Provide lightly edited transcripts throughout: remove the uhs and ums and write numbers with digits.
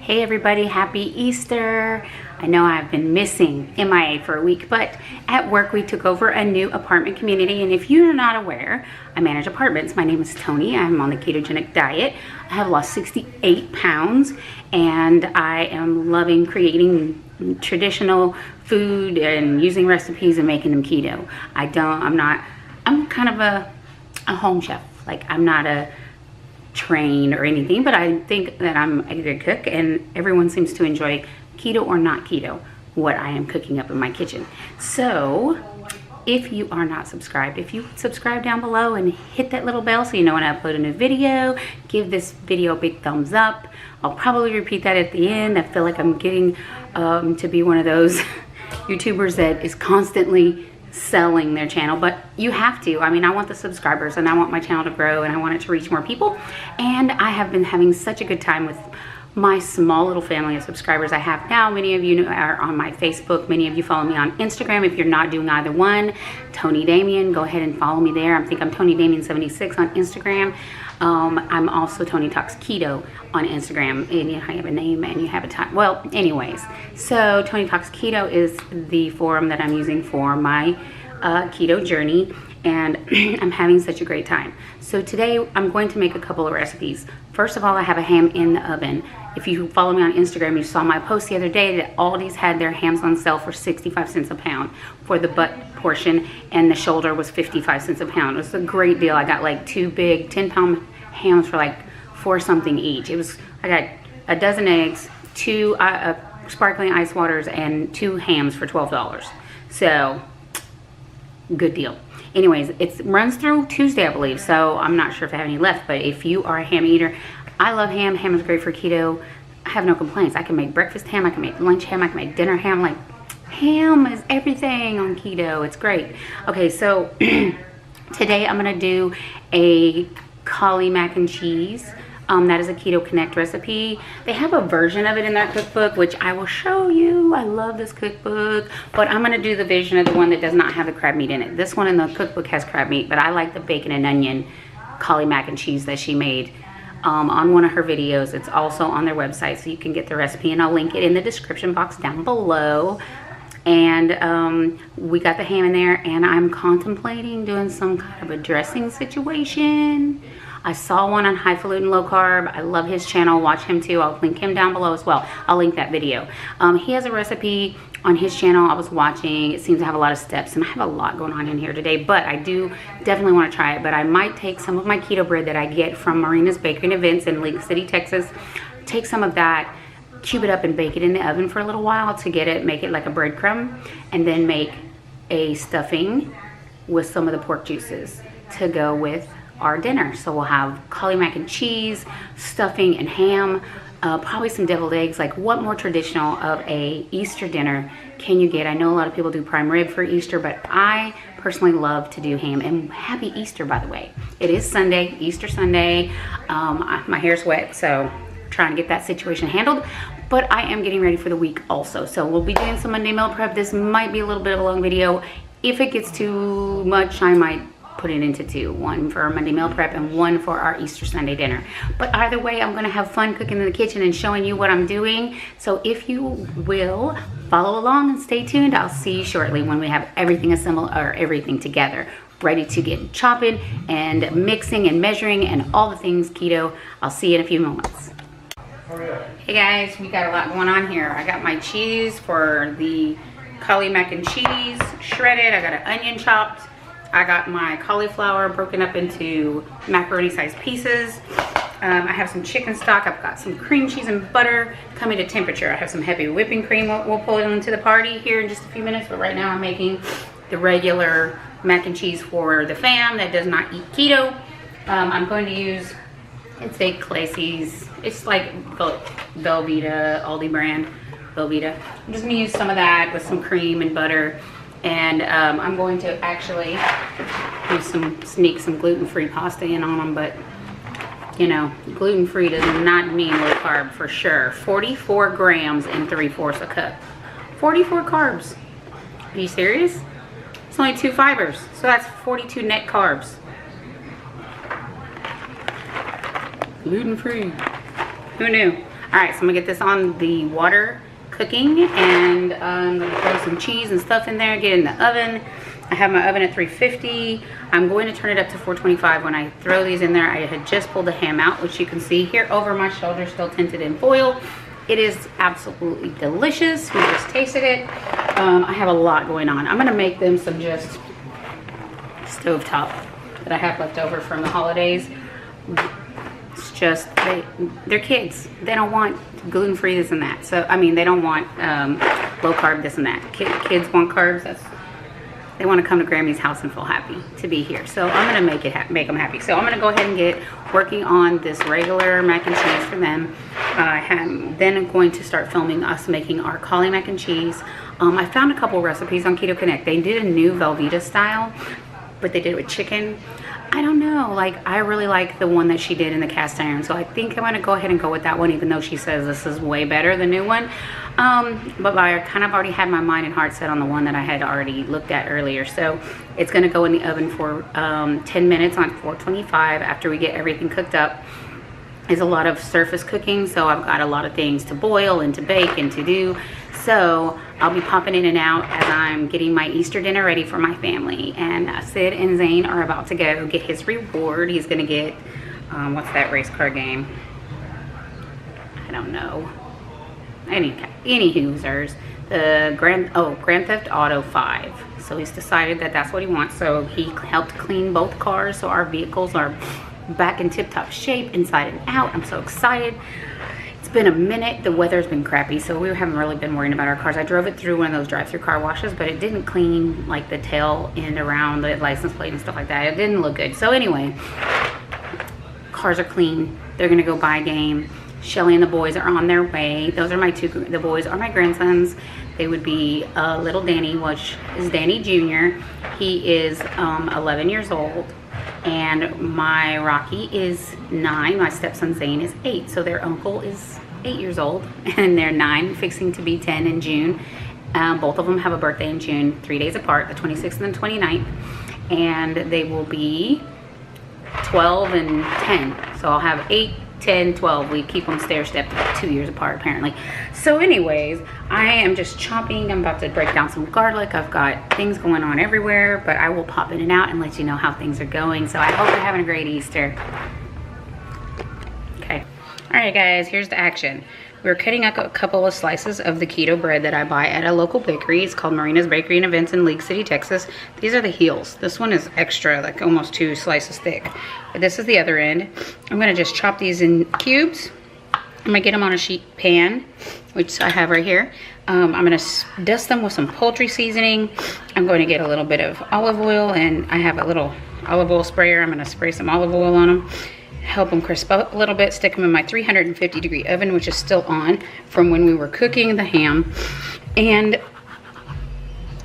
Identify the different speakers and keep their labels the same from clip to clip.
Speaker 1: Hey everybody, happy Easter. I know I've been missing MIA for a week, but at work we took over a new apartment community, and if you're not aware, I manage apartments. My name is Tony. I'm on the ketogenic diet. I have lost 68 pounds and I am loving creating traditional food and using recipes and making them keto. I'm kind of a home chef. Like, I'm not a trained or anything, but I think that I'm a good cook, and everyone seems to enjoy, keto or not keto, what I am cooking up in my kitchen. So if you are not subscribed, if you subscribe down below and hit that little bell so you know when I upload a new video, give this video a big thumbs up. I'll probably repeat that at the end. I feel like I'm getting to be one of those YouTubers that is constantly selling their channel, but you have to. I mean, I want the subscribers and I want my channel to grow and I want it to reach more people, and I have been having such a good time with my small little family of subscribers I have now. Many of you are on my Facebook, many of you follow me on Instagram. If you're not doing either one, Tony Damien, go ahead and follow me there. I think I'm Tony Damien 76 on Instagram. I'm also Tony Talks Keto on Instagram, and you have a name and you have a time. Well, anyways, so Tony Talks Keto is the forum that I'm using for my keto journey, and I'm having such a great time. So today I'm going to make a couple of recipes. First of all, I have a ham in the oven. If you follow me on Instagram, you saw my post the other day that Aldi's had their hams on sale for 65 cents a pound for the butt portion, and the shoulder was 55 cents a pound. It was a great deal. I got like two big 10-pound hams for like $4 something each. I got a dozen eggs, two sparkling ice waters, and 2 hams for $12. So good deal. Anyways, it runs through Tuesday, I believe, so I'm not sure if I have any left, but if you are a ham eater, I love ham. Ham is great for keto. I have no complaints. I can make breakfast ham, I can make lunch ham, I can make dinner ham. Like, ham is everything on keto. It's great. Okay, so today I'm gonna do a Cauli Mac Cheese. That is a Keto Connect recipe. They have a version of it in their cookbook, which I will show you. I love this cookbook, but I'm gonna do the version of the one that does not have the crab meat in it. This one in the cookbook has crab meat, but I like the bacon and onion Cauli Mac Cheese that she made on one of her videos. It's also on their website, so you can get the recipe, and I'll link it in the description box down below. And we got the ham in there, and I'm contemplating doing some kind of a dressing situation. I saw one on Highfalutin Low Carb. I love his channel. Watch him too. I'll link him down below as well. I'll link that video. He has a recipe on his channel I was watching. It seems to have a lot of steps, and I have a lot going on in here today, but I do definitely want to try it. But I might take some of my keto bread that I get from Marina's Bakery and Events in Lake City, Texas, take some of that, cube it up and bake it in the oven for a little while to get it, make it like a breadcrumb, and then make a stuffing with some of the pork juices to go with our dinner. So we'll have Cauli Mac Cheese, stuffing, and ham, probably some deviled eggs. Like, what more traditional of a Easter dinner can you get? I know a lot of people do prime rib for Easter, but I personally love to do ham. And happy Easter, by the way. It is Sunday, Easter Sunday. My hair's wet, so trying to get that situation handled, but I am getting ready for the week also. So we'll be doing some Monday meal prep. This might be a little bit of a long video. If it gets too much, I might put it into two, one for our Monday meal prep and one for our Easter Sunday dinner. But either way, I'm gonna have fun cooking in the kitchen and showing you what I'm doing. So if you will follow along and stay tuned, I'll see you shortly when we have everything assembled, or everything together, ready to get chopping and mixing and measuring and all the things keto. I'll see you in a few moments. Hey guys, we got a lot going on here. I got my cheese for the Cauli Mac Cheese shredded. I got an onion chopped. I got my cauliflower broken up into macaroni sized pieces. I have some chicken stock. I've got some cream cheese and butter coming to temperature. I have some heavy whipping cream. We'll pull it into the party here in just a few minutes, but right now I'm making the regular mac and cheese for the fam that does not eat keto. I'm going to use, it's a Clay's, it's like Velveeta, Aldi brand, Velveeta. I'm just gonna use some of that with some cream and butter. And I'm going to actually sneak some gluten-free pasta in on them, but you know, gluten-free does not mean low carb for sure. 44 grams and 3/4 a cup. 44 carbs. Are you serious? It's only 2 fibers, so that's 42 net carbs. Gluten-free. Who knew? All right, so I'm gonna get this on the water cooking, and I'm gonna throw some cheese and stuff in there, get in the oven. I have my oven at 350. I'm going to turn it up to 425 when I throw these in there. I had just pulled the ham out, which you can see here over my shoulder, still tinted in foil. It is absolutely delicious. We just tasted it. I have a lot going on. I'm gonna make them some just stovetop that I have left over from the holidays. It's just, they're kids. They don't want gluten-free this and that. So, I mean, they don't want low carb this and that. Kids want carbs. They want to come to Grammy's house and feel happy to be here. So I'm gonna make them happy. So I'm gonna go ahead and get working on this regular mac and cheese for them. Then going to start filming us making our Cauli Mac and Cheese. I found a couple recipes on Keto Connect. They did a new Velveeta style, but they did it with chicken. I don't know, like, I really like the one that she did in the cast iron, so I think I'm gonna go ahead and go with that one, even though she says this is way better, the new one. But I kind of already had my mind and heart set on the one that I had already looked at earlier. So it's gonna go in the oven for 10 minutes on 425 after we get everything cooked up. It's a lot of surface cooking, so I've got a lot of things to boil and to bake and to do. So I'll be popping in and out as I'm getting my Easter dinner ready for my family. And Sid and Zane are about to go get his reward. He's gonna get, what's that race car game? I don't know. Any hoosers. The Grand Theft Auto 5. So he's decided that that's what he wants. So he helped clean both cars, so our vehicles are back in tip-top shape inside and out. I'm so excited. It's been a minute. The weather's been crappy, so we haven't really been worrying about our cars. I drove it through one of those drive-through car washes, but it didn't clean like the tail end around the license plate and stuff like that. It didn't look good. So anyway, cars are clean. They're gonna go buy game. Shelly and the boys are on their way. Those are the boys are my grandsons. They would be little Danny, which is Danny Jr. He is 11 years old. And my Rocky is 9. My stepson Zane is 8. So their uncle is 8 years old. And they're 9, fixing to be 10 in June. Both of them have a birthday in June, 3 days apart, the 26th and the 29th. And they will be 12 and 10. So I'll have 8, 10, 12. We keep them stair-stepped about 2 years apart, apparently. So anyways, I am just chopping. I'm about to break down some garlic. I've got things going on everywhere, but I will pop in and out and let you know how things are going. So I hope you're having a great Easter. Okay. All right, guys, here's the action. We're cutting up a couple of slices of the keto bread that I buy at a local bakery. It's called Marina's Bakery and Events in League City, Texas. These are the heels. This one is extra, like almost 2 slices thick. But this is the other end. I'm gonna just chop these in cubes. I'm gonna get them on a sheet pan, which I have right here. I'm gonna dust them with some poultry seasoning. I'm going to get a little bit of olive oil, and I have a little olive oil sprayer. I'm gonna spray some olive oil on them. Help them crisp up a little bit, stick them in my 350-degree oven, which is still on from when we were cooking the ham. And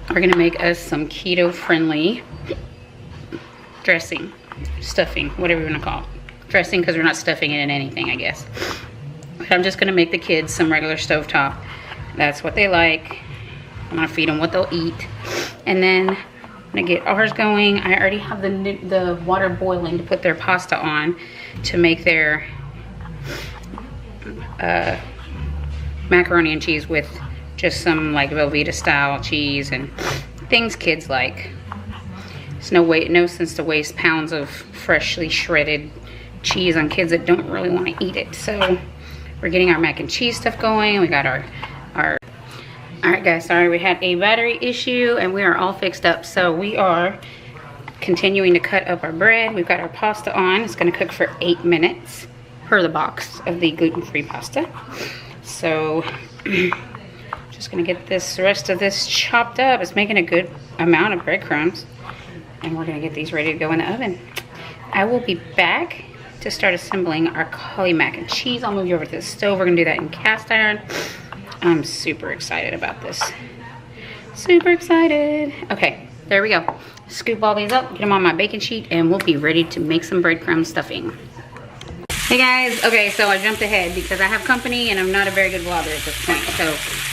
Speaker 1: we're gonna make us some keto-friendly dressing, stuffing, whatever you wanna call it. Dressing, because we're not stuffing it in anything, I guess. But I'm just gonna make the kids some regular stovetop. That's what they like. I'm gonna feed them what they'll eat. And then I'm gonna get ours going. I already have the water boiling to put their pasta on to make their macaroni and cheese with just some like Velveeta style cheese and things kids like. It's no sense to waste pounds of freshly shredded cheese on kids that don't really want to eat it. So we're getting our mac and cheese stuff going. We got our all right, guys, sorry, we had a battery issue and we are all fixed up. So we are continuing to cut up our bread. We've got our pasta on. It's gonna cook for 8 minutes per the box of the gluten-free pasta. So just gonna get this rest of this chopped up. It's making a good amount of breadcrumbs. And we're gonna get these ready to go in the oven. I will be back to start assembling our Cauli Mac and Cheese. I'll move you over to the stove. We're gonna do that in cast iron. I'm super excited about this. Super excited. Okay, there we go. Scoop all these up, get them on my baking sheet, and we'll be ready to make some breadcrumb stuffing. Hey guys, okay, so I jumped ahead because I have company and I'm not a very good vlogger at this point. So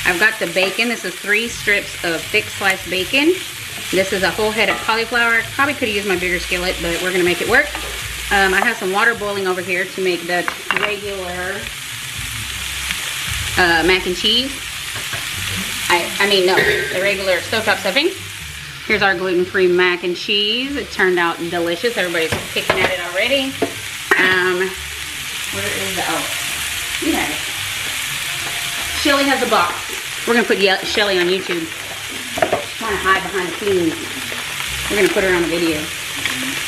Speaker 1: I've got the bacon. This is 3 strips of thick sliced bacon. This is a whole head of cauliflower. Probably could have used my bigger skillet, but we're gonna make it work. I have some water boiling over here to make the regular mac and cheese. I mean, no, the regular stovetop stuffing. Here's our gluten-free mac and cheese. It turned out delicious. Everybody's picking at it already. Where is the, oh, you have it. Shelly has the box. We're gonna put Shelly on YouTube. She's trying to hide behind the scenes. We're gonna put her on the video.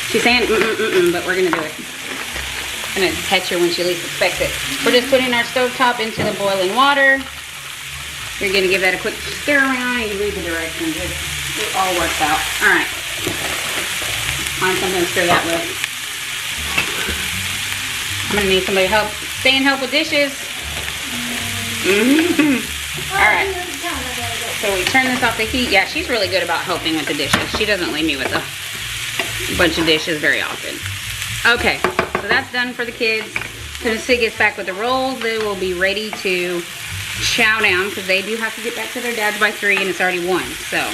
Speaker 1: She's saying but we're gonna do it. Gonna catch her when she least expects it. We're just putting our stovetop into the boiling water. You're gonna give that a quick stir around and you read the directions. It all works out. All right. Find something to stir that with. I'm gonna need somebody to help. Stay and help with dishes. All right. So we turn this off the heat. Yeah, she's really good about helping with the dishes. She doesn't leave me with a bunch of dishes very often. Okay, so that's done for the kids. So as Sid gets back with the rolls, they will be ready to chow down because they do have to get back to their dads by 3 and it's already 1. So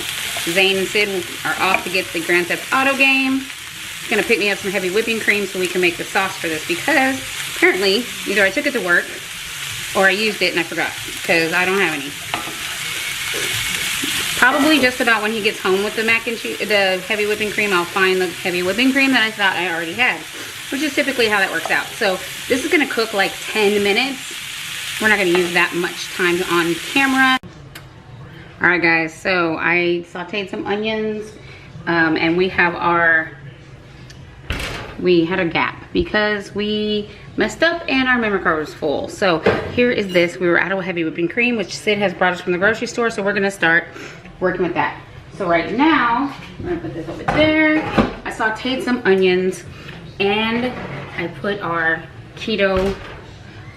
Speaker 1: Zane and Sid are off to get the Grand Theft Auto game. He's gonna pick me up some heavy whipping cream so we can make the sauce for this because apparently either I took it to work or I used it and I forgot because I don't have any. Probably just about when he gets home with the mac and cheese, the heavy whipping cream, I'll find the heavy whipping cream that I thought I already had, which is typically how that works out. So this is gonna cook like 10 minutes. We're not gonna use that much time on camera. All right guys, so I sauteed some onions and we had a gap because we messed up and our memory card was full. So here is this. We were out of heavy whipping cream, which Sid has brought us from the grocery store. So we're gonna start working with that. So right now, I'm gonna put this over there. I sauteed some onions and I put our keto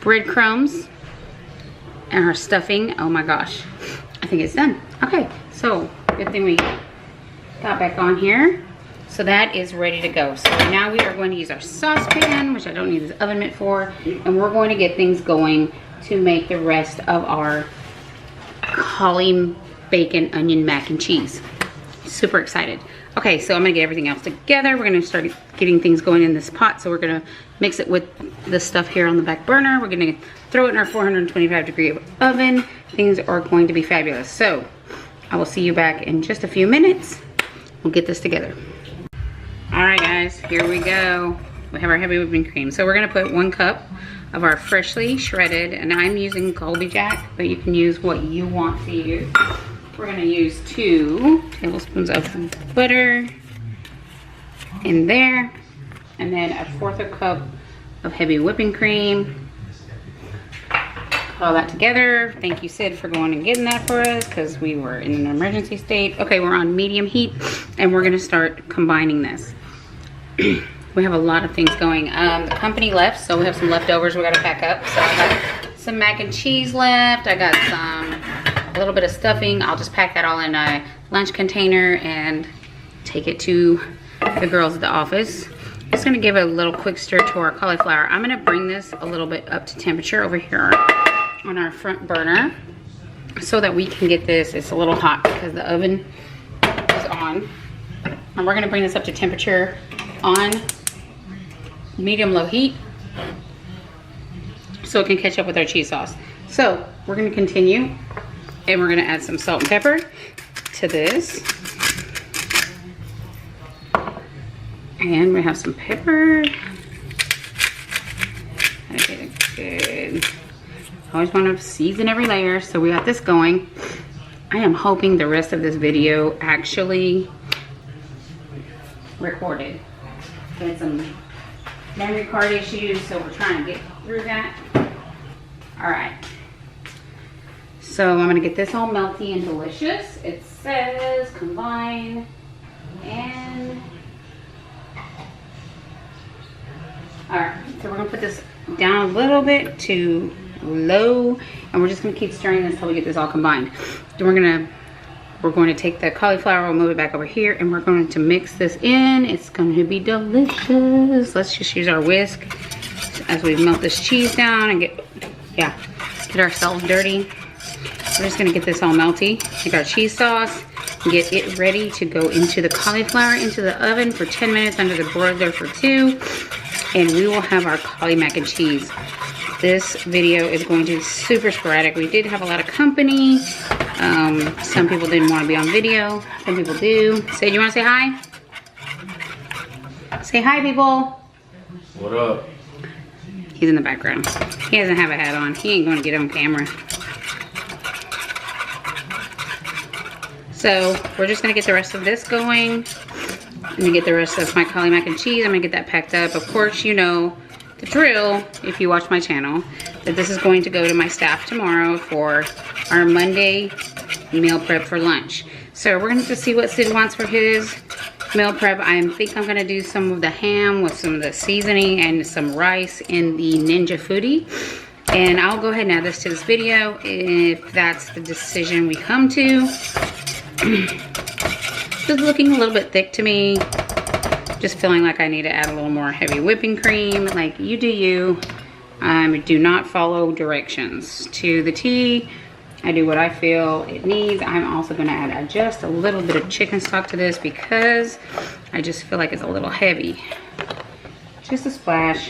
Speaker 1: breadcrumbs and our stuffing. Oh my gosh, I think it's done. Okay, so good thing we got back on here. So that is ready to go. So now we are going to use our saucepan, which I don't need this oven mitt for, and we're going to get things going to make the rest of our cauli bacon onion mac and cheese. Super excited. Okay, so I'm gonna get everything else together. We're gonna start getting things going in this pot. So we're gonna mix it with the stuff here on the back burner. We're gonna throw it in our 425-degree oven. Things are going to be fabulous. So I will see you back in just a few minutes. We'll get this together. All right guys, here we go. We have our heavy whipping cream. So we're gonna put 1 cup of our freshly shredded, and I'm using Cauli Jack, but you can use what you want to use. We're gonna use 2 tablespoons of butter in there, and then 1/4 cup of heavy whipping cream. Put all that together. Thank you, Sid, for going and getting that for us because we were in an emergency state. Okay, we're on medium heat, and we're gonna start combining this. We have a lot of things going. The company left, so we have some leftovers we gotta pack up. So I got some mac and cheese left. I got a little bit of stuffing. I'll just pack that all in a lunch container and take it to the girls at the office. Just gonna give a little quick stir to our cauliflower. I'm gonna bring this a little bit up to temperature over here on our front burner so that we can get this. It's a little hot because the oven is on. And we're gonna bring this up to temperature on medium-low heat so it can catch up with our cheese sauce. So we're gonna continue and we're gonna add some salt and pepper to this. And we have some pepper. Gotta get it good. Always want to season every layer, so we got this going. I am hoping the rest of this video actually recorded. We had some memory card issues, so we're trying to get through that. All right. So I'm gonna get this all melty and delicious. It says combine and all right. So we're gonna put this down a little bit to low, and we're just gonna keep stirring this until we get this all combined. Then we're going to take the cauliflower, we'll move it back over here, and we're going to mix this in. It's going to be delicious. Let's just use our whisk as we melt this cheese down and get ourselves dirty. We're just gonna get this all melty. Take our cheese sauce, get it ready to go into the cauliflower, into the oven for 10 minutes under the broiler for 2, and we will have our cauli mac and cheese. this video is going to be super sporadic. We did have a lot of company. Some people didn't want to be on video. Some people do. Say, do you want to say hi? Say hi, people.
Speaker 2: What up?
Speaker 1: He's in the background. He doesn't have a hat on. He ain't going to get on camera. So we're just going to get the rest of this going. I'm going to get the rest of my Cauli Mac and Cheese. I'm going to get that packed up. Of course, you know the drill, if you watch my channel, that this is going to go to my staff tomorrow for our Monday meal prep for lunch. So we're going to see what Sid wants for his meal prep. I think I'm going to do some of the ham with some of the seasoning and some rice in the Ninja Foodie. And I'll go ahead and add this to this video if that's the decision we come to. It's looking a little bit thick to me. Just feeling like I need to add a little more heavy whipping cream. Like, you do you. Do not follow directions to the T. I do what I feel it needs. I'm also going to add just a little bit of chicken stock to this because I just feel like it's a little heavy. Just a splash.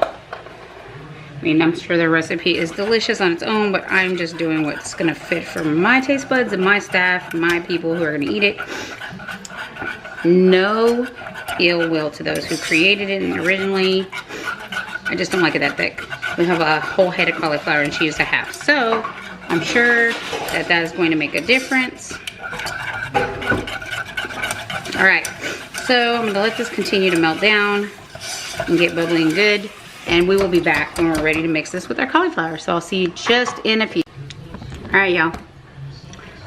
Speaker 1: I mean, I'm sure the recipe is delicious on its own, but I'm just doing what's going to fit for my taste buds and my staff, my people who are going to eat it. No ill will to those who created it originally. I just don't like it that thick. We have a whole head of cauliflower and she used a half. So I'm sure that that is going to make a difference. All right, so I'm going to let this continue to melt down and get bubbling good. And we will be back when we're ready to mix this with our cauliflower. So I'll see you just in a few. All right, y'all.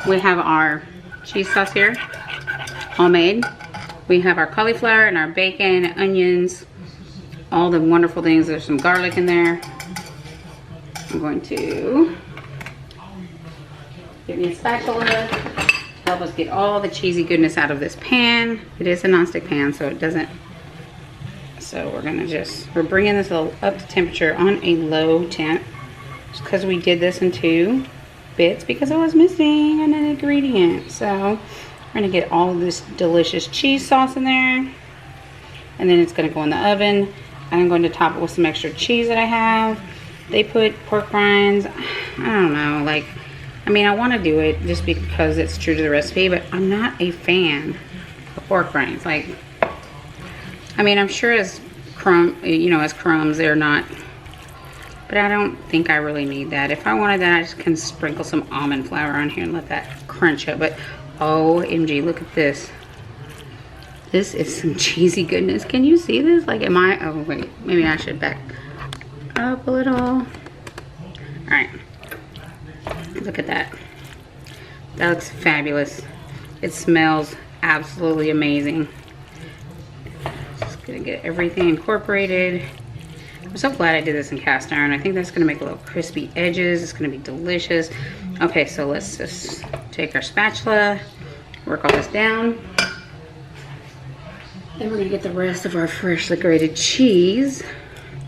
Speaker 1: We have our cheese sauce here, all made. We have our cauliflower and our bacon, onions, all the wonderful things. There's some garlic in there. I'm going to get me a spatula to help us get all the cheesy goodness out of this pan. It is a nonstick pan, so it doesn't. So we're gonna we're bringing this up to temperature on a low temp, just because we did this in 2 bits because I was missing an ingredient. So we're gonna get all of this delicious cheese sauce in there, and then it's gonna go in the oven. I'm going to top it with some extra cheese that I have. They put pork rinds. I don't know, like, I mean, I want to do it just because it's true to the recipe, but I'm not a fan of pork rinds. Like, I mean, I'm sure as as crumbs, they're not, but I don't think I really need that. If I wanted that, I just can sprinkle some almond flour on here and let that crunch up. But OMG, look at this. This is some cheesy goodness. Can you see this? Like, oh wait, maybe I should back up a little. All right, look at that. That looks fabulous. It smells absolutely amazing. Gonna get everything incorporated. I'm so glad I did this in cast iron. I think that's gonna make a little crispy edges. It's gonna be delicious. Okay, so let's just take our spatula, work all this down. Then we're gonna get the rest of our freshly grated cheese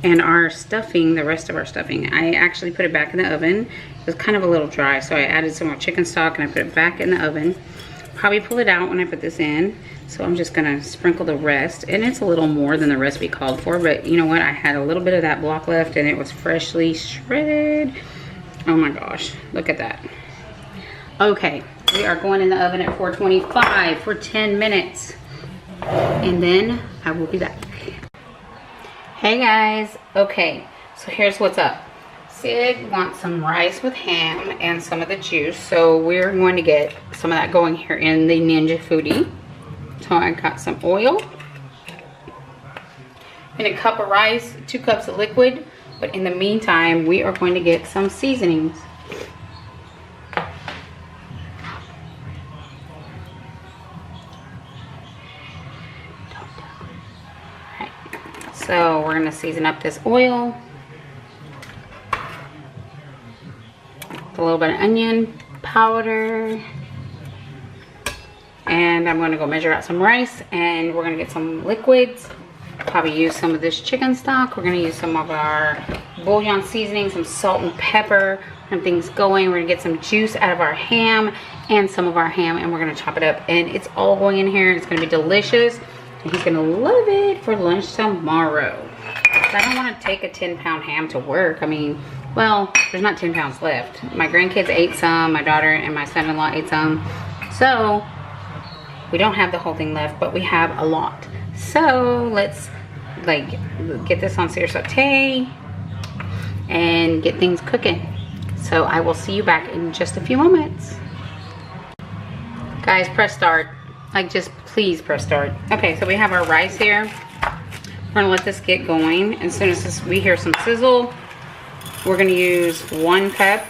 Speaker 1: and our stuffing, the rest of our stuffing. I actually put it back in the oven. It was kind of a little dry, so I added some more chicken stock and I put it back in the oven. Probably pull it out when I put this in. So I'm just gonna sprinkle the rest, and it's a little more than the recipe called for, but you know what? I had a little bit of that block left and it was freshly shredded. Oh my gosh, look at that. Okay, we are going in the oven at 425 for 10 minutes. And then I will be back. Hey guys, okay, so here's what's up. Sid wants some rice with ham and some of the juice, so we're going to get some of that going here in the Ninja Foodie. So I got some oil and a cup of rice, 2 cups of liquid, but in the meantime, we are going to get some seasonings. Alright, so we're going to season up this oil. A little bit of onion powder, and I'm going to go measure out some rice, and we're going to get some liquids. Probably use some of this chicken stock. We're going to use some of our bouillon seasoning, some salt and pepper, and things going. We're going to get some juice out of our ham and some of our ham, and we're going to chop it up, and it's all going in here. It's going to be delicious, and he's going to love it for lunch tomorrow. I don't want to take a 10-pound ham to work. I mean, well, there's not 10 pounds left. My grandkids ate some, my daughter and my son-in-law ate some. So we don't have the whole thing left, but we have a lot. So let's like get this on sear saute and get things cooking. So I will see you back in just a few moments. Guys, press start. Like, just please press start. Okay, so we have our rice here. We're gonna let this get going. As soon as we hear some sizzle, we're gonna use 1 cup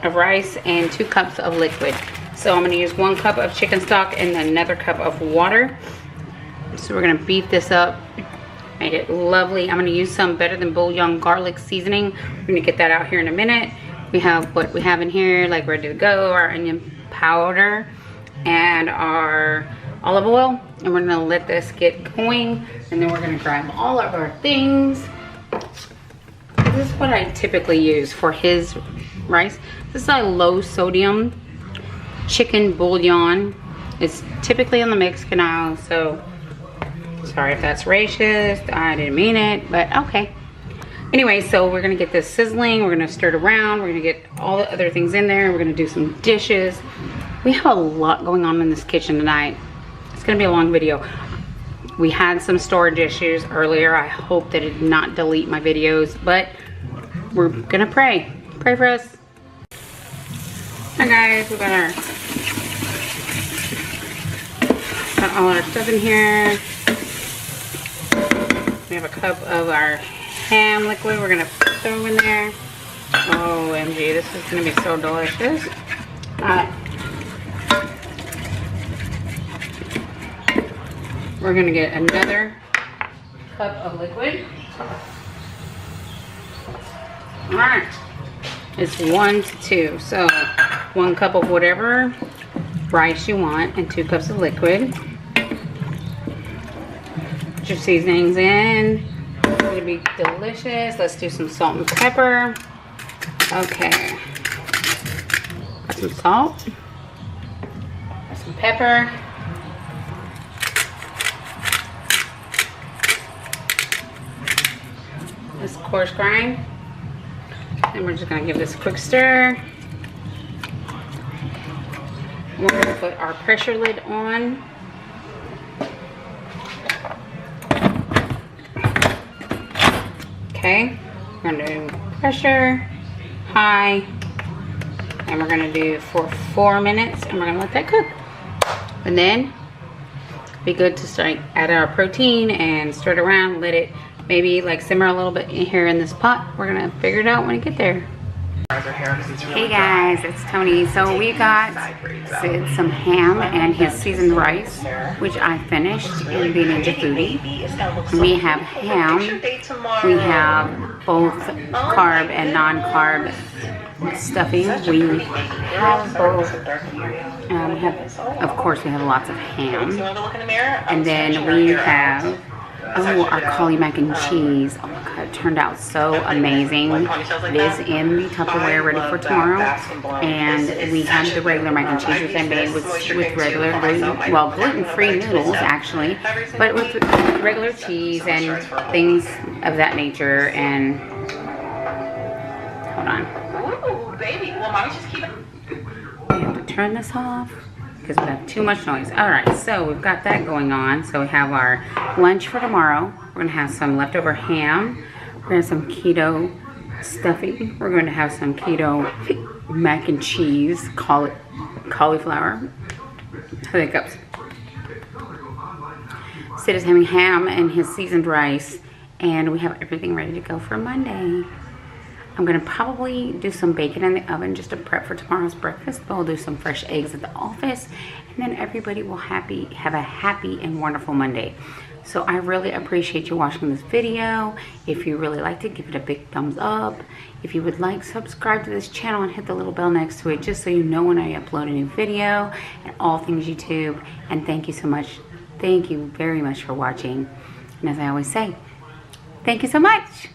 Speaker 1: of rice and 2 cups of liquid. So I'm gonna use 1 cup of chicken stock and another cup of water. So we're gonna beef this up, make it lovely. I'm gonna use some Better Than Bouillon garlic seasoning. We're gonna get that out here in a minute. We have what we have in here, like ready to go, our onion powder and our olive oil, and we're gonna let this get going, and then we're gonna grab all of our things. This is what I typically use for his rice. This is a low sodium chicken bouillon. It's typically on the Mexican aisle, so sorry if that's racist. I didn't mean it, but okay. Anyway, so we're gonna get this sizzling. We're gonna stir it around. We're gonna get all the other things in there. We're gonna do some dishes. We have a lot going on in this kitchen tonight. It's gonna be a long video. We had some storage issues earlier. I hope that it did not delete my videos, but we're gonna pray. Pray for us. Hi guys, we got all our stuff in here. We have a cup of our ham liquid we're gonna throw in there. OMG, this is gonna be so delicious. We're gonna get another cup of liquid. All right, it's 1 to 2. So 1 cup of whatever rice you want and 2 cups of liquid. Put your seasonings in. It's gonna be delicious. Let's do some salt and pepper. Okay. Got some salt. Got some pepper. This coarse grind. And we're just gonna give this a quick stir. We're gonna put our pressure lid on. Okay, we're gonna do pressure, high, and we're gonna do for 4 minutes, and we're gonna let that cook. And then, be good to start add our protein and stir it around, let it maybe like simmer a little bit in here in this pot. We're gonna figure it out when we get there. Hey guys, it's Tony. So we got Sid some ham and his seasoned rice, which I finished in the Ninja Foodie. We have ham. We have both carb and non-carb stuffing. We have both. Of course, we have lots of ham. And then we have our Cauli Mac Cheese. Oh my god, it turned out so amazing. It is in the Tupperware ready for tomorrow. And we had the regular mac and cheese, which I made with regular gluten-free noodles actually, but with regular cheese and things of that nature. And hold on.
Speaker 2: Ooh, baby. Well, mommy's just keep it.
Speaker 1: We have to turn this off because we have too much noise. All right, so we've got that going on. So we have our lunch for tomorrow. We're gonna have some leftover ham. We're gonna have some keto stuffing. We're going to have some keto mac and cheese, cauliflower. Hiccups. Sid is having ham and his seasoned rice, and we have everything ready to go for Monday. I'm gonna probably do some bacon in the oven just to prep for tomorrow's breakfast. But I'll do some fresh eggs at the office, and then everybody will have a happy and wonderful Monday. So I really appreciate you watching this video. If you really liked it, give it a big thumbs up. If you would like, subscribe to this channel and hit the little bell next to it just so you know when I upload a new video and all things YouTube. And thank you so much. Thank you very much for watching. And as I always say, thank you so much.